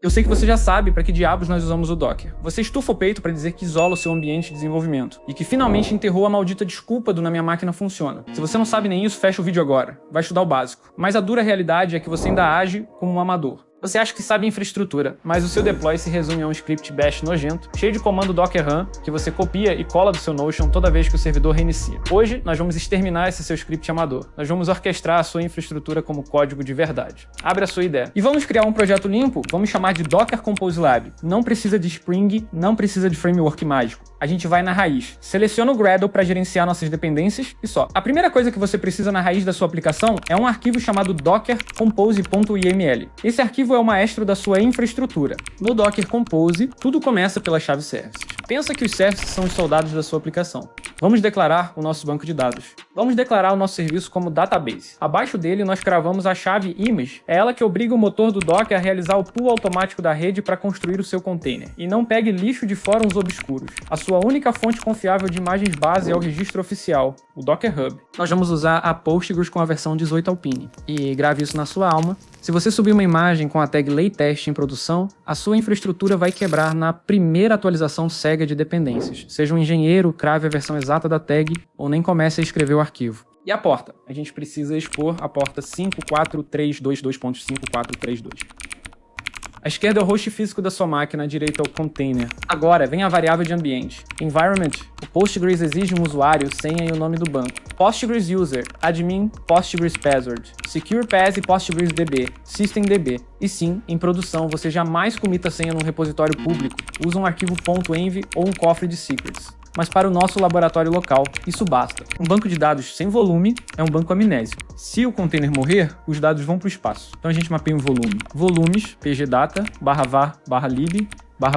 Eu sei que você já sabe para que diabos nós usamos o Docker. Você estufa o peito para dizer que isola o seu ambiente de desenvolvimento e que finalmente enterrou a maldita desculpa do "na minha máquina funciona". Se você não sabe nem isso, fecha o vídeo agora. Vai estudar o básico. Mas a dura realidade é que você ainda age como um amador. Você acha que sabe infraestrutura, mas o seu deploy se resume a um script bash nojento, cheio de comando docker run, que você copia e cola do seu Notion toda vez que o servidor reinicia. Hoje, nós vamos exterminar esse seu script amador. Nós vamos orquestrar a sua infraestrutura como código de verdade. Abre a sua ideia. E vamos criar um projeto limpo, vamos chamar de Docker Compose Lab. Não precisa de Spring, não precisa de framework mágico. A gente vai na raiz. Seleciona o Gradle para gerenciar nossas dependências e só. A primeira coisa que você precisa na raiz da sua aplicação é um arquivo chamado docker compose.iml. Esse arquivo é o maestro da sua infraestrutura. No Docker Compose, tudo começa pela chave services. Pensa que os services são os soldados da sua aplicação. Vamos declarar o nosso banco de dados. Vamos declarar o nosso serviço como database. Abaixo dele, nós cravamos a chave image. É ela que obriga o motor do Docker a realizar o pull automático da rede para construir o seu container. E não pegue lixo de fóruns obscuros. A sua única fonte confiável de imagens base é o registro oficial, o Docker Hub. Nós vamos usar a Postgres com a versão 18 Alpine. E grave isso na sua alma. Se você subir uma imagem com a tag laytest em produção, a sua infraestrutura vai quebrar na primeira atualização cega de dependências. Seja um engenheiro, crave a versão exata da tag ou nem comece a escrever o arquivo. E a porta? A gente precisa expor a porta 54322.5432. À esquerda é o host físico da sua máquina, à direita é o container. Agora, vem a variável de ambiente. Environment. O Postgres exige um usuário, senha e o nome do banco. Postgres User, Admin, Postgres Password. Secure Pass e Postgres DB, SystemDB. E sim, em produção, você jamais comita a senha num repositório público. Usa um arquivo .env ou um cofre de secrets. Mas para o nosso laboratório local, isso basta. Um banco de dados sem volume é um banco amnésico. Se o container morrer, os dados vão para o espaço. Então a gente mapeia um volume. Volumes, pgdata, /var, /lib,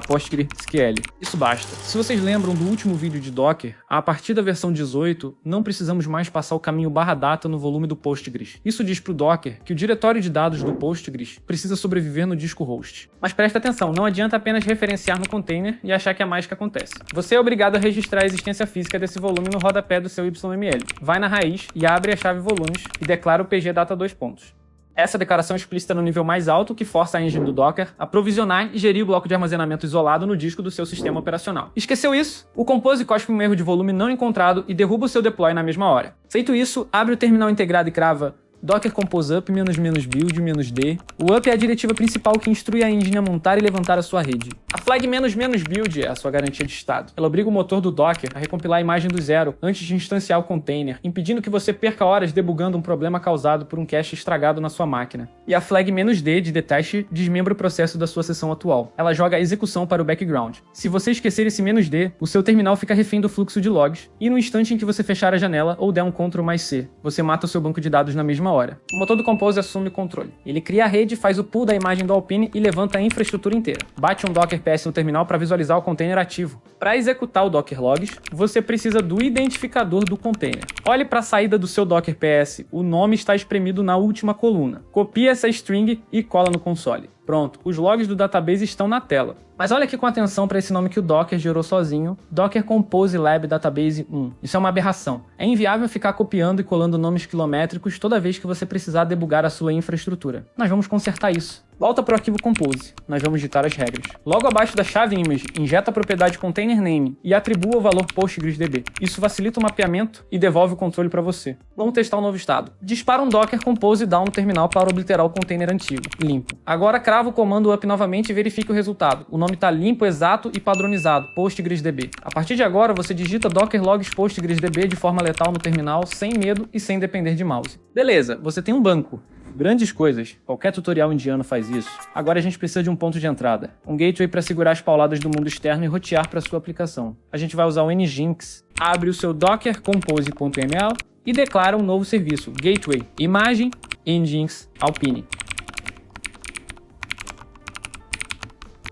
/PostgreSQL. Isso basta. Se vocês lembram do último vídeo de Docker, a partir da versão 18, não precisamos mais passar o caminho /data no volume do Postgres. Isso diz para o Docker que o diretório de dados do Postgres precisa sobreviver no disco host. Mas presta atenção, não adianta apenas referenciar no container e achar que a mágica acontece. Você é obrigado a registrar a existência física desse volume no rodapé do seu YML. Vai na raiz e abre a chave volumes e declara o pgdata 2 pontos. Essa declaração é explícita no nível mais alto que força a engine do Docker a provisionar e gerir o bloco de armazenamento isolado no disco do seu sistema operacional. Esqueceu isso? O Compose cospe um erro de volume não encontrado e derruba o seu deploy na mesma hora. Feito isso, abre o terminal integrado e crava Docker Compose Up --build -d. O up é a diretiva principal que instrui a engine a montar e levantar a sua rede. A flag "-build" é a sua garantia de estado. Ela obriga o motor do Docker a recompilar a imagem do zero antes de instanciar o container, impedindo que você perca horas debugando um problema causado por um cache estragado na sua máquina. E a flag "-d" de detach desmembra o processo da sua sessão atual. Ela joga a execução para o background. Se você esquecer esse "-d", o seu terminal fica refém do fluxo de logs, e no instante em que você fechar a janela ou der um Ctrl+C, você mata o seu banco de dados na mesma hora. O motor do Compose assume o controle. Ele cria a rede, faz o pull da imagem do Alpine e levanta a infraestrutura inteira. Bate um Docker PS no terminal para visualizar o container ativo. Para executar o Docker Logs, você precisa do identificador do container. Olhe para a saída do seu Docker PS, o nome está espremido na última coluna. Copie essa string e cola no console. Pronto, os logs do database estão na tela. Mas olha aqui com atenção para esse nome que o Docker gerou sozinho, Docker Compose Lab Database 1. Isso é uma aberração. É inviável ficar copiando e colando nomes quilométricos toda vez que você precisar debugar a sua infraestrutura. Nós vamos consertar isso. Volta para o arquivo Compose. Nós vamos digitar as regras. Logo abaixo da chave image, injeta a propriedade container name e atribua o valor PostgreSDB. Isso facilita o mapeamento e devolve o controle para você. Vamos testar um novo estado. Dispara um Docker Compose down no terminal para obliterar o container antigo. Limpo. Agora crava o comando up novamente e verifique o resultado. O nome está limpo, exato e padronizado, PostgreSDB. A partir de agora, você digita Docker Logs PostgreSDB de forma letal no terminal, sem medo e sem depender de mouse. Beleza, você tem um banco. Grandes coisas, qualquer tutorial indiano faz isso. Agora a gente precisa de um ponto de entrada, um gateway para segurar as pauladas do mundo externo e rotear para sua aplicação. A gente vai usar o Nginx, abre o seu Docker Compose.ml e declara um novo serviço, Gateway, imagem, Nginx, Alpine.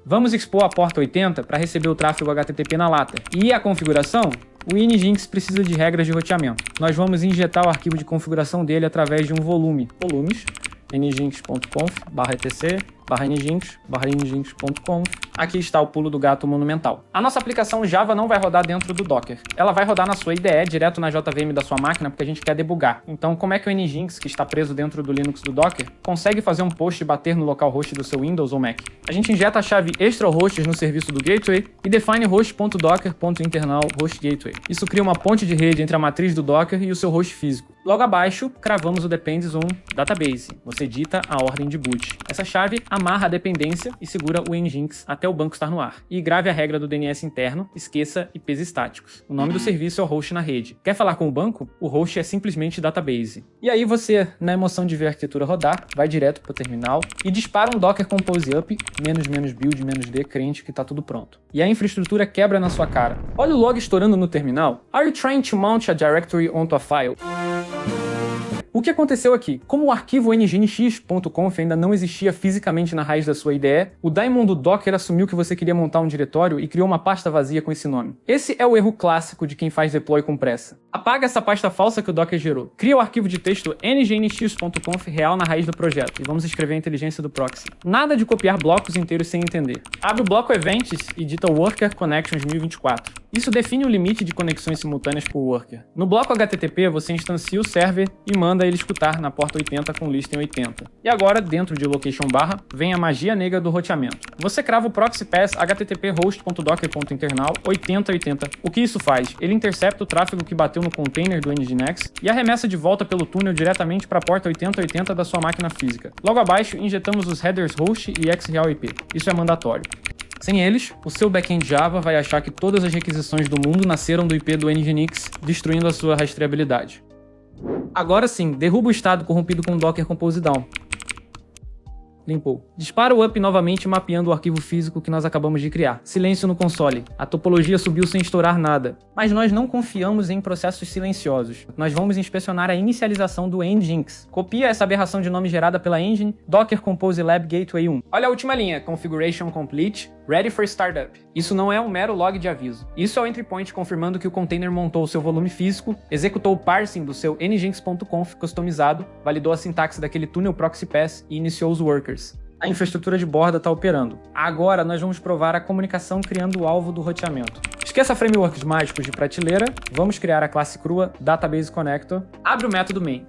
Vamos expor a porta 80 para receber o tráfego HTTP na lata. E a configuração? O Nginx precisa de regras de roteamento. Nós vamos injetar o arquivo de configuração dele através de um volume. Volumes, nginx.conf/etc /nginx/nginx.conf. Aqui está o pulo do gato monumental. A nossa aplicação Java não vai rodar dentro do Docker. Ela vai rodar na sua IDE, direto na JVM da sua máquina, porque a gente quer debugar. Então, como é que o Nginx, que está preso dentro do Linux do Docker, consegue fazer um post e bater no localhost do seu Windows ou Mac? A gente injeta a chave extra hosts no serviço do gateway e define host.docker.internal hostgateway. Isso cria uma ponte de rede entre a matriz do Docker e o seu host físico. Logo abaixo, cravamos o dependes on database. Você dita a ordem de boot. Essa chave amarra a dependência e segura o Nginx até o banco estar no ar. E grave a regra do DNS interno, esqueça IPs estáticos. O nome do serviço é o host na rede. Quer falar com o banco? O host é simplesmente database. E aí você, na emoção de ver a arquitetura rodar, vai direto para o terminal e dispara um Docker Compose Up, --build -d, crente que tá tudo pronto. E a infraestrutura quebra na sua cara. Olha o log estourando no terminal. Are you trying to mount a directory onto a file? O que aconteceu aqui? Como o arquivo nginx.conf ainda não existia fisicamente na raiz da sua IDE, o daemon do Docker assumiu que você queria montar um diretório e criou uma pasta vazia com esse nome. Esse é o erro clássico de quem faz deploy com pressa. Apaga essa pasta falsa que o Docker gerou. Cria o arquivo de texto nginx.conf real na raiz do projeto e vamos escrever a inteligência do proxy. Nada de copiar blocos inteiros sem entender. Abre o bloco Events e dita Worker Connections 1024. Isso define o limite de conexões simultâneas por worker. No bloco HTTP, você instancia o server e manda ele escutar na porta 80 com list em 80. E agora, dentro de location barra, vem a magia negra do roteamento. Você crava o proxy pass http host.docker.internal 8080. O que isso faz? Ele intercepta o tráfego que bateu no container do Nginx e arremessa de volta pelo túnel diretamente para a porta 8080 da sua máquina física. Logo abaixo, injetamos os headers host e xreal-ip. Isso é mandatório. Sem eles, o seu backend Java vai achar que todas as requisições do mundo nasceram do IP do Nginx, destruindo a sua rastreabilidade. Agora sim, derruba o estado corrompido com o Docker Compose Down. Limpou. Dispara o up novamente mapeando o arquivo físico que nós acabamos de criar. Silêncio no console. A topologia subiu sem estourar nada. Mas nós não confiamos em processos silenciosos. Nós vamos inspecionar a inicialização do Nginx. Copia essa aberração de nome gerada pela engine Docker Compose Lab Gateway 1. Olha a última linha. Configuration complete. Ready for startup. Isso não é um mero log de aviso. Isso é o entry point confirmando que o container montou o seu volume físico, executou o parsing do seu nginx.conf customizado, validou a sintaxe daquele tunnel proxy pass e iniciou os workers. A infraestrutura de borda está operando. Agora nós vamos provar a comunicação criando o alvo do roteamento. Esqueça frameworks mágicos de prateleira, vamos criar a classe crua Database Connector. Abre o método main.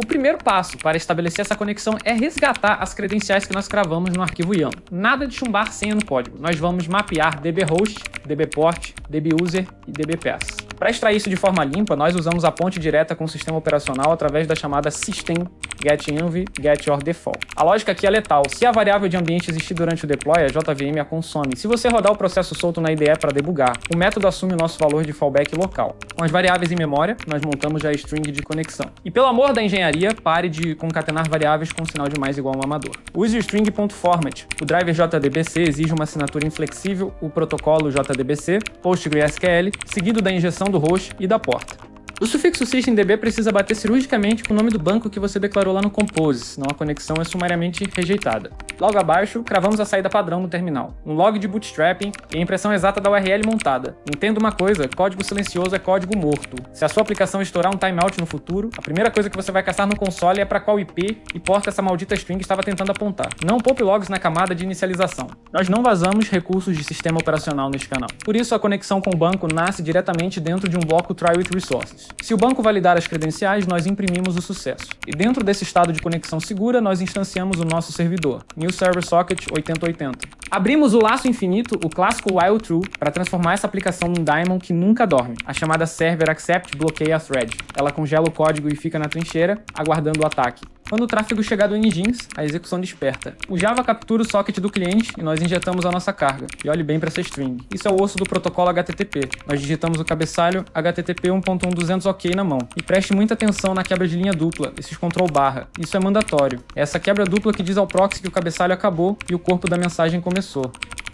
O primeiro passo para estabelecer essa conexão é resgatar as credenciais que nós cravamos no arquivo YAML. Nada de chumbar senha no código. Nós vamos mapear dbhost, dbport, dbuser e dbpass. Para extrair isso de forma limpa, nós usamos a ponte direta com o sistema operacional através da chamada system getenv getYourDefault. A lógica aqui é letal. Se a variável de ambiente existir durante o deploy, a JVM a consome. Se você rodar o processo solto na IDE para debugar, o método assume o nosso valor de fallback local. Com as variáveis em memória, nós montamos já a string de conexão. E pelo amor da engenharia, pare de concatenar variáveis com sinal de mais igual a um amador. Use o string.format. O driver JDBC exige uma assinatura inflexível, o protocolo JDBC, PostgreSQL, seguido da injeção do host e da porta. O sufixo systemdb precisa bater cirurgicamente com o nome do banco que você declarou lá no Compose, senão a conexão é sumariamente rejeitada. Logo abaixo, cravamos a saída padrão no terminal, um log de bootstrapping e a impressão exata da URL montada. Entenda uma coisa, código silencioso é código morto. Se a sua aplicação estourar um timeout no futuro, a primeira coisa que você vai caçar no console é para qual IP e porta essa maldita string estava tentando apontar. Não poupe logs na camada de inicialização. Nós não vazamos recursos de sistema operacional neste canal. Por isso, a conexão com o banco nasce diretamente dentro de um bloco try with resources. Se o banco validar as credenciais, nós imprimimos o sucesso. E dentro desse estado de conexão segura, nós instanciamos o nosso servidor, New Server Socket 8080. Abrimos o laço infinito, o clássico while true, para transformar essa aplicação num daemon que nunca dorme. A chamada server accept bloqueia a thread. Ela congela o código e fica na trincheira, aguardando o ataque. Quando o tráfego chegar do Nginx, a execução desperta. O Java captura o socket do cliente e nós injetamos a nossa carga. E olhe bem para essa string. Isso é o osso do protocolo HTTP. Nós digitamos o cabeçalho HTTP 1.1200 OK na mão. E preste muita atenção na quebra de linha dupla, esses control barra. Isso é mandatório. É essa quebra dupla que diz ao proxy que o cabeçalho acabou e o corpo da mensagem começou.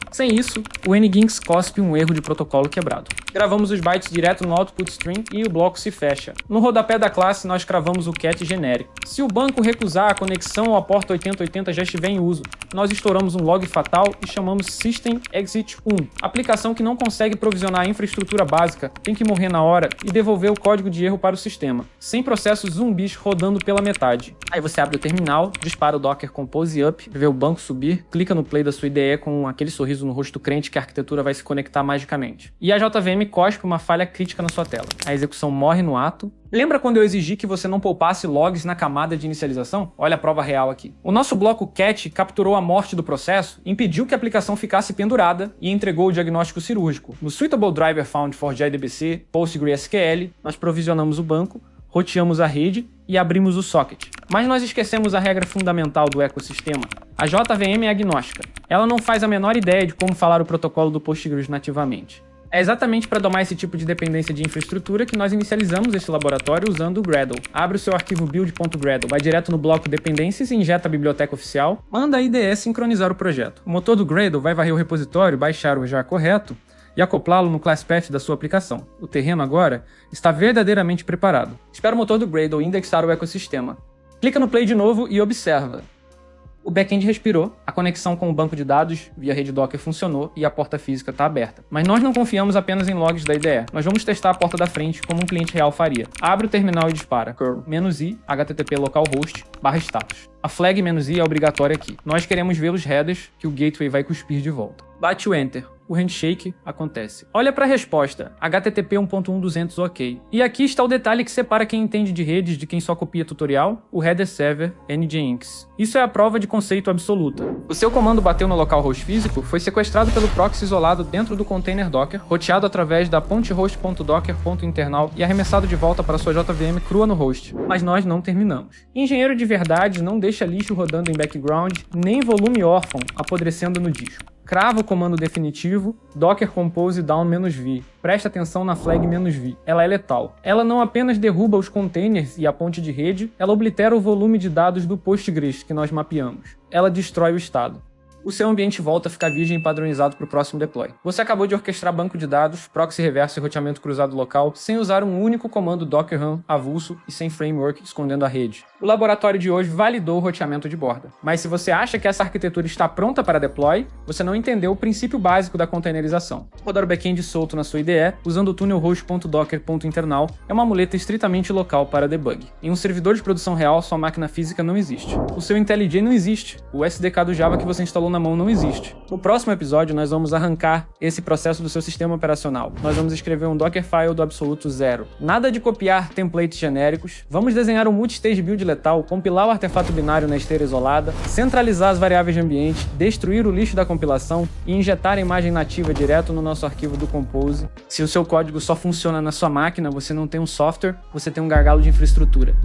Sem isso, o Nginx cospe um erro de protocolo quebrado. Gravamos os bytes direto no output stream e o bloco se fecha. No rodapé da classe, nós cravamos o cat genérico. Se o banco recusar a conexão à porta 8080 já estiver em uso, nós estouramos um log fatal e chamamos System Exit 1. Aplicação que não consegue provisionar a infraestrutura básica tem que morrer na hora e devolver o código de erro para o sistema, sem processos zumbis rodando pela metade. Aí você abre o terminal, dispara o Docker Compose Up, vê o banco subir, clica no play da sua IDE com aquele sorriso no rosto crente que a arquitetura vai se conectar magicamente. E a JVM cospe uma falha crítica na sua tela. A execução morre no ato. Lembra quando eu exigi que você não poupasse logs na camada de inicialização? Olha a prova real aqui. O nosso bloco cat capturou a morte do processo, impediu que a aplicação ficasse pendurada e entregou o diagnóstico cirúrgico. No Suitable Driver Found for JDBC, PostgreSQL, nós provisionamos o banco, roteamos a rede e abrimos o socket. Mas nós esquecemos a regra fundamental do ecossistema. A JVM é agnóstica. Ela não faz a menor ideia de como falar o protocolo do Postgres nativamente. É exatamente para domar esse tipo de dependência de infraestrutura que nós inicializamos esse laboratório usando o Gradle. Abre o seu arquivo build.gradle, vai direto no bloco dependências e injeta a biblioteca oficial, manda a IDE sincronizar o projeto. O motor do Gradle vai varrer o repositório, baixar o jar correto e acoplá-lo no class path da sua aplicação. O terreno agora está verdadeiramente preparado. Espera o motor do Gradle indexar o ecossistema. Clica no play de novo e observa. O back-end respirou, a conexão com o banco de dados via rede Docker funcionou e a porta física está aberta. Mas nós não confiamos apenas em logs da IDE. Nós vamos testar a porta da frente como um cliente real faria. Abre o terminal e dispara curl -i http localhost /status. A flag -i é obrigatória aqui. Nós queremos ver os headers que o gateway vai cuspir de volta. Bate o enter. O handshake acontece. Olha para a resposta, HTTP 1.1.200 ok. E aqui está o detalhe que separa quem entende de redes de quem só copia tutorial, o header server nginx. Isso é a prova de conceito absoluta. O seu comando bateu no localhost físico, foi sequestrado pelo proxy isolado dentro do container Docker, roteado através da ponte-host.docker.internal e arremessado de volta para sua JVM crua no host. Mas nós não terminamos. Engenheiro de verdade não deixa lixo rodando em background, nem volume órfão apodrecendo no disco. Crava o comando definitivo, Docker Compose down -v. Presta atenção na flag -v. Ela é letal. Ela não apenas derruba os containers e a ponte de rede, ela oblitera o volume de dados do Postgres que nós mapeamos. Ela destrói o estado. O seu ambiente volta a ficar virgem e padronizado para o próximo deploy. Você acabou de orquestrar banco de dados, proxy reverso e roteamento cruzado local, sem usar um único comando Docker Run avulso e sem framework escondendo a rede. O laboratório de hoje validou o roteamento de borda. Mas se você acha que essa arquitetura está pronta para deploy, você não entendeu o princípio básico da containerização. Rodar o backend solto na sua IDE, usando o tunnel host.docker.internal, é uma muleta estritamente local para debug. Em um servidor de produção real, sua máquina física não existe. O seu IntelliJ não existe. O SDK do Java que você instalou na mão não existe. No próximo episódio, nós vamos arrancar esse processo do seu sistema operacional. Nós vamos escrever um Dockerfile do absoluto zero. Nada de copiar templates genéricos. Vamos desenhar um multistage build letal, compilar o artefato binário na esteira isolada, centralizar as variáveis de ambiente, destruir o lixo da compilação e injetar a imagem nativa direto no nosso arquivo do Compose. Se o seu código só funciona na sua máquina, você não tem um software, você tem um gargalo de infraestrutura.